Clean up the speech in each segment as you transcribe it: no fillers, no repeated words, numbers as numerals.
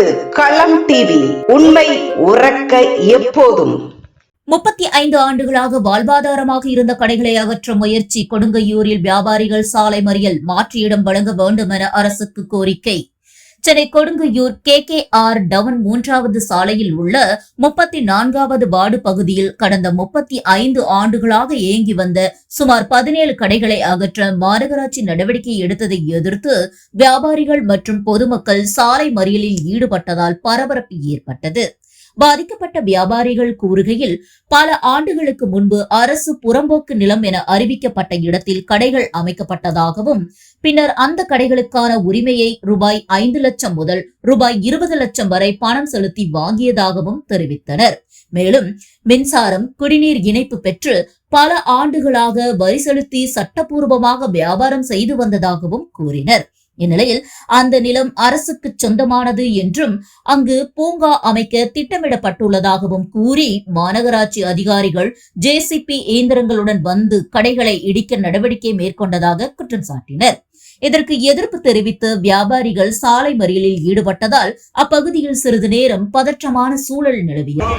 இது களம் டிவி. உண்மை உறக்க எப்போதும். 35 ஆண்டுகளாக வாழ்வாதாரமாக இருந்த கடைகளை அகற்ற முயற்சி. கொடுங்கையூரில் வியாபாரிகள் சாலை மறியல். மாற்று இடம் வழங்க வேண்டும் என அரசுக்கு கோரிக்கை. சென்னை கொடுங்கையூர் KKR டவுன் 3வது சாலையில் உள்ள 34வது வார்டு பகுதியில் கடந்த 35 ஆண்டுகளாக இயங்கி வந்த சுமார் 17 கடைகளை அகற்ற மாநகராட்சி நடவடிக்கை எடுத்ததை எதிர்த்து வியாபாரிகள் மற்றும் பொதுமக்கள் சாலை மறியலில் ஈடுபட்டதால் பரபரப்பு ஏற்பட்டது. பாதிக்கப்பட்ட வியாபாரிகள் கூறுகையில், பல ஆண்டுகளுக்கு முன்பு அரசு புறம்போக்கு நிலம் என அறிவிக்கப்பட்ட இடத்தில் கடைகள் அமைக்கப்பட்டதாகவும், பின்னர் அந்த கடைகளுக்கான உரிமையை ரூபாய் 5 லட்சம் முதல் ரூபாய் 20 லட்சம் வரை பணம் செலுத்தி வாங்கியதாகவும் தெரிவித்தனர். மேலும் மின்சாரம், குடிநீர் இணைப்பு பெற்று பல ஆண்டுகளாக வரி செலுத்தி சட்டப்பூர்வமாக வியாபாரம் செய்து வந்ததாகவும் கூறினர். இந்நிலையில் அந்த நிலம் அரசுக்கு சொந்தமானது என்றும் அங்கு பூங்கா அமைக்க திட்டமிடப்பட்டுள்ளதாகவும் கூறி மாநகராட்சி அதிகாரிகள் JCB இயந்திரங்களுடன் வந்து கடைகளை இடிக்க நடவடிக்கை மேற்கொண்டதாக குற்றம் சாட்டினர். இதற்கு எதிர்ப்பு தெரிவித்து வியாபாரிகள் சாலை மறியலில் ஈடுபட்டதால் அப்பகுதியில் சிறிது நேரம் பதற்றமான சூழல் நிலவியது.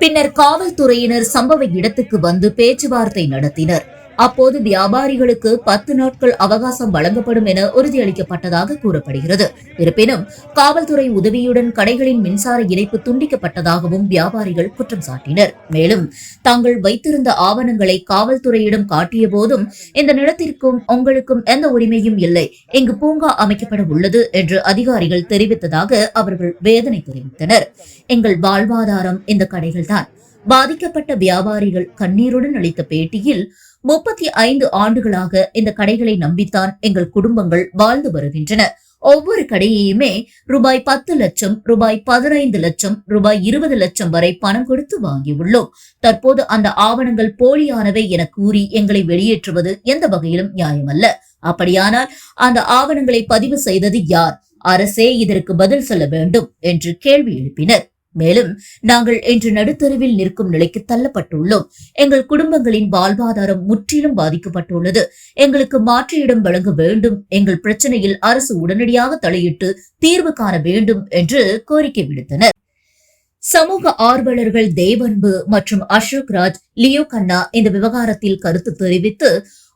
பின்னர் காவல்துறையினர் சம்பவ இடத்துக்கு வந்து பேச்சுவார்த்தை நடத்தினர். அப்போது வியாபாரிகளுக்கு 10 நாட்கள் அவகாசம் வழங்கப்படும் என உறுதியளிக்கப்பட்டதாக கூறப்படுகிறது. இருப்பினும் காவல்துறை உதவியுடன் கடைகளின் மின்சார இணைப்பு துண்டிக்கப்பட்டதாகவும் வியாபாரிகள் குற்றம் சாட்டினர். மேலும் தாங்கள் வைத்திருந்த ஆவணங்களை காவல்துறையிடம் காட்டிய போதும் இந்த நிலத்திற்கும் உங்களுக்கும் எந்த உரிமையும் இல்லை, இங்கு பூங்கா அமைக்கப்பட உள்ளது என்று அதிகாரிகள் தெரிவித்ததாக அவர்கள் வேதனை தெரிவித்தனர். எங்கள் வாழ்வாதாரம் இந்த கடைகள்தான். பாதிக்கப்பட்ட வியாபாரிகள் கண்ணீருடன் அளித்த பேட்டியில், 35 ஆண்டுகளாக இந்த கடைகளை நம்பித்தான் எங்கள் குடும்பங்கள் வாழ்ந்து வருகின்றன. ஒவ்வொரு கடையையுமே ரூபாய் 10 லட்சம், ரூபாய் 15 லட்சம், ரூபாய் 20 லட்சம் வரை பணம் கொடுத்து வாங்கியுள்ளோம். தற்போது அந்த ஆவணங்கள் போலியானவை என கூறி எங்களை வெளியேற்றுவது எந்த வகையிலும் நியாயமல்ல. அப்படியானால் அந்த ஆவணங்களை பதிவு செய்தது யார்? அரசே இதற்கு பதில் சொல்ல வேண்டும் என்று கேள்வி எழுப்பினர். மேலும் நாங்கள் இன்று நடுத்தருவில் நிற்கும் நிலைக்கு தள்ளப்பட்டுள்ளோம். எங்கள் குடும்பங்களின் வாழ்வாதாரம் முற்றிலும் பாதிக்கப்பட்டுள்ளது. எங்களுக்கு மாற்று இடம் வழங்க வேண்டும். எங்கள் பிரச்சனையில் அரசு உடனடியாக தலையிட்டு தீர்வு காண வேண்டும் என்று கோரிக்கை விடுத்தனர். சமூக ஆர்வலர்கள் தேவன்பு மற்றும் அசோக் ராஜ், லியோ கண்ணா இந்த விவகாரத்தில் கருத்து தெரிவித்து,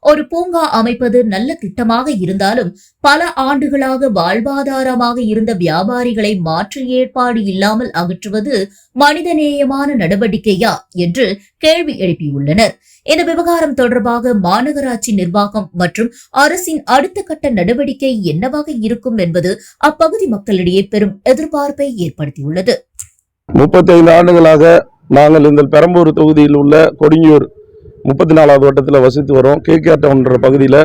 ஒரு பூங்கா அமைப்பது நல்ல திட்டமாக இருந்தாலும் பல ஆண்டுகளாக வாழ்வாதாரமாக இருந்த வியாபாரிகளை மாற்று ஏற்பாடு இல்லாமல் அகற்றுவது மனிதநேயமான நடவடிக்கையா என்று கேள்வி எழுப்பியுள்ளனர். இந்த விவகாரம் தொடர்பாக மாநகராட்சி நிர்வாகம் மற்றும் அரசின் அடுத்த கட்ட நடவடிக்கை என்னவாக இருக்கும் என்பது அப்பகுதி மக்களிடையே பெரும் எதிர்பார்ப்பை ஏற்படுத்தியுள்ளது. 35 ஆண்டுகளாக நாங்கள் இந்த பெரம்பூர் தொகுதியில் உள்ள கொடுங்கையூர் 34வது வட்டத்தில் வசித்து வரோம். KKR டவுன்ற பகுதியில்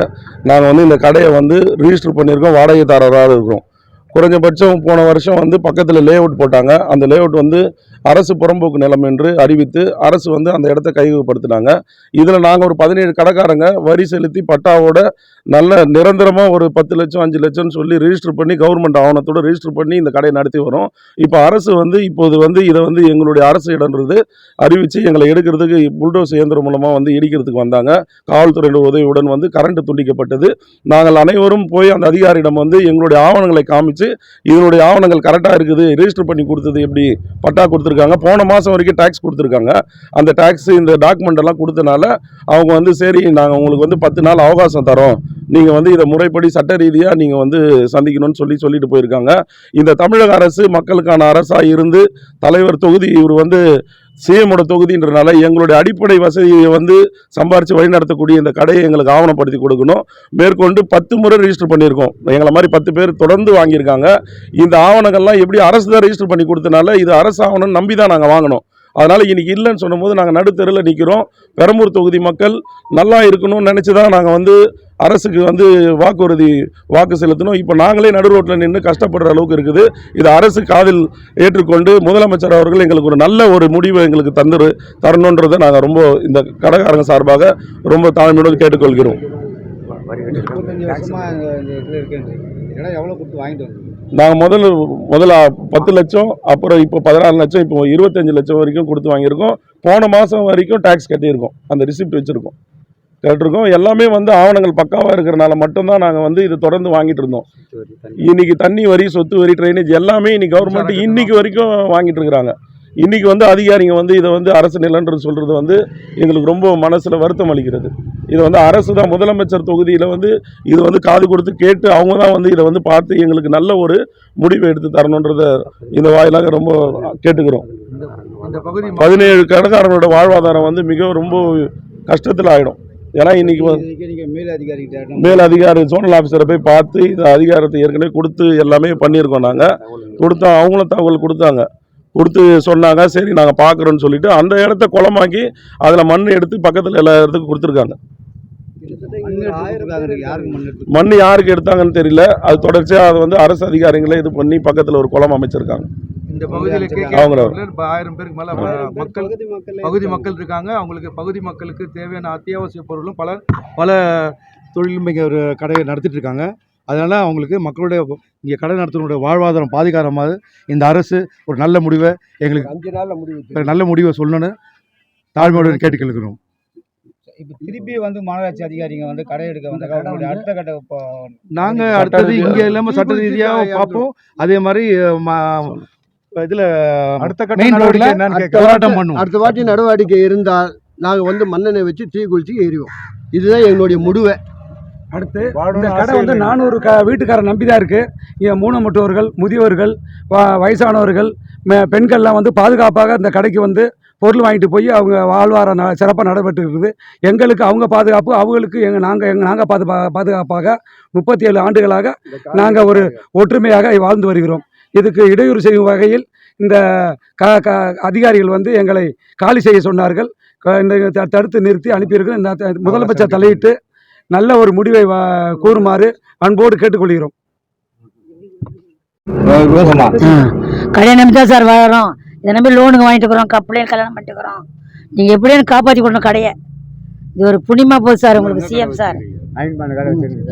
நாங்கள் இந்த கடையை ரிஜிஸ்டர் பண்ணியிருக்கோம். வாடகைதாரராக இருக்கிறோம். குறைஞ்சபட்சம் போன வருஷம் பக்கத்தில் லே அவுட் போட்டாங்க. அந்த லே அவுட் அரசு புறம்போக்கு நிலம் என்று அறிவித்து அரசு அந்த இடத்த கையகப்படுத்தினாங்க. இதில் நாங்கள் ஒரு 17 கடைக்காரங்க வரி செலுத்தி பட்டாவோட நல்ல நிரந்தரமாக ஒரு 10 லட்சம் 5 லட்சம்னு சொல்லி ரிஜிஸ்டர் பண்ணி கவர்மெண்ட் ஆவணத்தோடு ரிஜிஸ்டர் பண்ணி இந்த கடையை நடத்தி வரோம். இப்போ அரசு இப்போது இதை எங்களுடைய அரசு இடன்றது அறிவித்து எங்களை எடுக்கிறதுக்கு புல்டோஸ் இயந்திரம் மூலமாக இடிக்கிறதுக்கு வந்தாங்க. காவல்துறையினர் உதவியுடன் கரண்ட் துண்டிக்கப்பட்டது. நாங்கள் அனைவரும் போய் அந்த அதிகாரியிடம் எங்களுடைய ஆவணங்களை காமிச்சு, இதனுடைய ஆவணங்கள் கரெக்டாக இருக்குது, ரிஜிஸ்டர் பண்ணி கொடுத்தது எப்படி, பட்டா கொடுத்துருக்காங்க, போன மாதம் வரைக்கும் டேக்ஸ் கொடுத்துருக்காங்க, அந்த டேக்ஸ் இந்த டாக்குமெண்ட் எல்லாம் கொடுத்தனால அவங்க சரி நாங்கள் உங்களுக்கு 10 நாள் அவகாசம் தரோம், நீங்கள் இதை முறைப்படி சட்ட ரீதியாக நீங்கள் சந்திக்கணும்னு சொல்லிட்டு போயிருக்காங்க. இந்த தமிழக அரசு மக்களுக்கான அரசாக இருந்து தலைவர் தொகுதி இவர் சிஎமோட தொகுதின்றனால எங்களுடைய அடிப்படை வசதியை சம்பாரித்து வழிநடத்தக்கூடிய இந்த கடையை எங்களுக்கு ஆவணப்படுத்தி கொடுக்கணும். மேற்கொண்டு 10 முறை ரிஜிஸ்டர் பண்ணியிருக்கோம். எங்களை மாதிரி 10 பேர் தொடர்ந்து வாங்கியிருக்காங்க. இந்த ஆவணங்கள்லாம் எப்படி அரசு தான் ரிஜிஸ்டர் பண்ணி கொடுத்தனால இது அரசு ஆவணம் நம்பி தான் நாங்கள் வாங்கினோம். அதனால் இன்னைக்கு இல்லைன்னு சொன்னும்போது நாங்கள் நடுத்தெருவில் நிற்கிறோம். பெரம்பூர் தொகுதி மக்கள் நல்லா இருக்கணும்னு நினச்சி தான் நாங்கள் அரசுக்கு வாக்கு செலுத்தணும். இப்போ நாங்களே நடு ரோட்டில் நின்று கஷ்டப்படுற அளவுக்கு இருக்குது. இது அரசு காதில் ஏற்றுக்கொண்டு முதலமைச்சர் அவர்கள் எங்களுக்கு ஒரு நல்ல ஒரு முடிவை எங்களுக்கு தரணுன்றதை நாங்கள் ரொம்ப இந்த கடைக்காரங்க சார்பாக ரொம்ப தாழ்மையோடு கேட்டுக்கொள்கிறோம். 25 வருஷமா இந்த இதில் இருக்குன்றீங்க. இடம் எவ்வளோ கொடுத்து வாங்கிட்டு வந்தீங்க? நாங்கள் முதல்ல 10 லட்சம், அப்புறம் இப்போ 14 லட்சம், இப்போ 25 லட்சம் வரைக்கும் கொடுத்து வாங்கியிருக்கோம். போன மாதம் வரைக்கும் டேக்ஸ் கட்டியிருக்கோம், அந்த ரிசிப்ட் வச்சுருக்கோம், கேட்டிருக்கோம். எல்லாமே வந்து ஆவணங்கள் பக்காவாக இருக்கிறனால மட்டும்தான் நாங்கள் வந்து இது தொடர்ந்து வாங்கிட்டு இருந்தோம். இன்னைக்கு தண்ணி வரி, சொத்து வரி, ட்ரைனேஜ் எல்லாமே இன்னைக்கு கவர்மெண்ட் இன்னைக்கு வரைக்கும் வாங்கிட்டு இருக்கிறாங்க. இன்னைக்கு வந்து அதிகாரிங்க வந்து இதை வந்து அரசு நிலன்றது சொல்கிறது வந்து எங்களுக்கு ரொம்ப மனசில் வருத்தம் அளிக்கிறது. இதை வந்து அரசு தான், முதலமைச்சர் தொகுதியில் வந்து இது வந்து காது கொடுத்து கேட்டு அவங்க தான் வந்து இதை வந்து பார்த்து எங்களுக்கு நல்ல ஒரு முடிவை எடுத்து தரணுன்றத இந்த வாயிலாக ரொம்ப கேட்டுக்கிறோம். இந்த பகுதி 17 கடைக்காரங்களோட வாழ்வாதாரம் வந்து மிக ரொம்ப கஷ்டத்தில் ஆகிடும். ஏன்னா இன்னைக்கு நீங்கள் மேலதிகாரிகிட்ட மேல் அதிகாரி சோனல் ஆஃபீஸரை போய் பார்த்து இந்த அதிகாரத்தை ஏற்கனவே கொடுத்து எல்லாமே பண்ணியிருக்கோம். நாங்கள் கொடுத்தோம், அவங்களும் தகவல் கொடுத்து சொன்னாங்க, சரி நாங்கள் பார்க்குறோன்னு சொல்லிட்டு அந்த இடத்த குளமாக்கி அதில் மண் எடுத்து பக்கத்தில் எல்லா இடத்துக்கும் கொடுத்துருக்காங்க. மண் யாருக்கு எடுத்தாங்கன்னு தெரியல. அது தொடர்ச்சியாக அது வந்து அரசு அதிகாரிகளே இது பண்ணி பக்கத்தில் ஒரு குளம் அமைச்சிருக்காங்க. இந்த பகுதியில் அவங்க 1000 பேருக்கு மேலே பகுதி மக்கள் இருக்காங்க. அவங்களுக்கு பகுதி மக்களுக்கு தேவையான அத்தியாவசிய பொருளும் பல தொழிலும் இங்கே ஒரு கடையை நடத்திட்டு இருக்காங்க. அதனால் அவங்களுக்கு மக்களுடைய இங்கே கடை நடத்துவனுடைய வாழ்வாதாரம் பாதிக்காரமாக இந்த அரசு ஒரு நல்ல முடிவை எங்களுக்கு 5 நாளில் நல்ல முடிவை சொல்லணும்னு தாழ்மையோடு கேட்டுக்கொள்கிறோம். இப்போ திருப்பி வந்து மாநகராட்சி அதிகாரிங்க வந்து கடை எடுக்க வந்தாங்க. அடுத்த கட்ட நாங்கள் அடுத்தது இங்கே இல்லாமல் சட்ட ரீதியாக பார்ப்போம். அதே மாதிரி இதில் அடுத்த கட்ட போராட்டம் பண்ணுவோம். அடுத்த வாட்டி நடவடிக்கை இருந்தால் நாங்கள் வந்து மண்ணெண்ணெய் வச்சு தீ குளிச்சு எரிவோம். இதுதான் எங்களுடைய முடிவை. அடுத்து இந்த கடை வந்து 400 வீட்டுக்காரர் நம்பி தான் இருக்குது. இங்கே ஊனமுற்றோர்கள், முதியோர்கள், வயசானவர்கள், பெண்கள்லாம் வந்து பாதுகாப்பாக இந்த கடைக்கு வந்து பொருள் வாங்கிட்டு போய் அவங்க வாழ்வாரம் சிறப்பாக நடைபெற்று இருக்குது. எங்களுக்கு அவங்க பாதுகாப்பு, அவங்களுக்கு நாங்கள் பாதுகாப்பாக 37 ஆண்டுகளாக நாங்கள் ஒரு ஒற்றுமையாக வாழ்ந்து வருகிறோம். இதுக்கு இடையூறு செய்யும் வகையில் இந்த அதிகாரிகள் வந்து எங்களை காலி செய்ய சொன்னார்கள். இந்த தடுத்து நிறுத்தி அனுப்பியிருக்கிறோம். இந்த முதலமைச்சர் தலையிட்டு நல்ல ஒரு முடிவை கூறுமாறு அன்போடு கேட்டுக்கொள்கிறோம். கல்யாணம் நம்பி தான் சார் வாழறோம். இதை நம்பி லோனுக்கு வாங்கிட்டு இருக்கிறோம், கப்பலையும் கல்யாணம் பண்ணிட்டு இருக்கிறோம். நீங்கள் எப்படியும் காப்பாற்றி கொடுக்கணும் கடையை. இது ஒரு புண்ணியமாக போகுது சார் உங்களுக்கு. சிஎம் சார்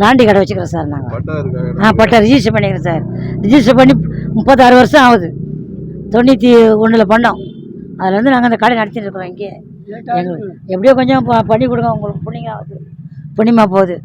லாண்டி கடை வச்சுக்கிறோம் சார். நாங்கள் பட்டா ரிஜிஸ்டர் பண்ணிக்கிறோம் சார். ரிஜிஸ்டர் பண்ணி 36 வருஷம் ஆகுது. 91 பண்ணோம். அதில் வந்து நாங்கள் அந்த கடை நடத்திட்டு இருக்கிறோம். இங்கே எங்களுக்கு எப்படியோ கொஞ்சம் பண்ணி கொடுங்க, உங்களுக்கு புண்ணியமாக போகுது.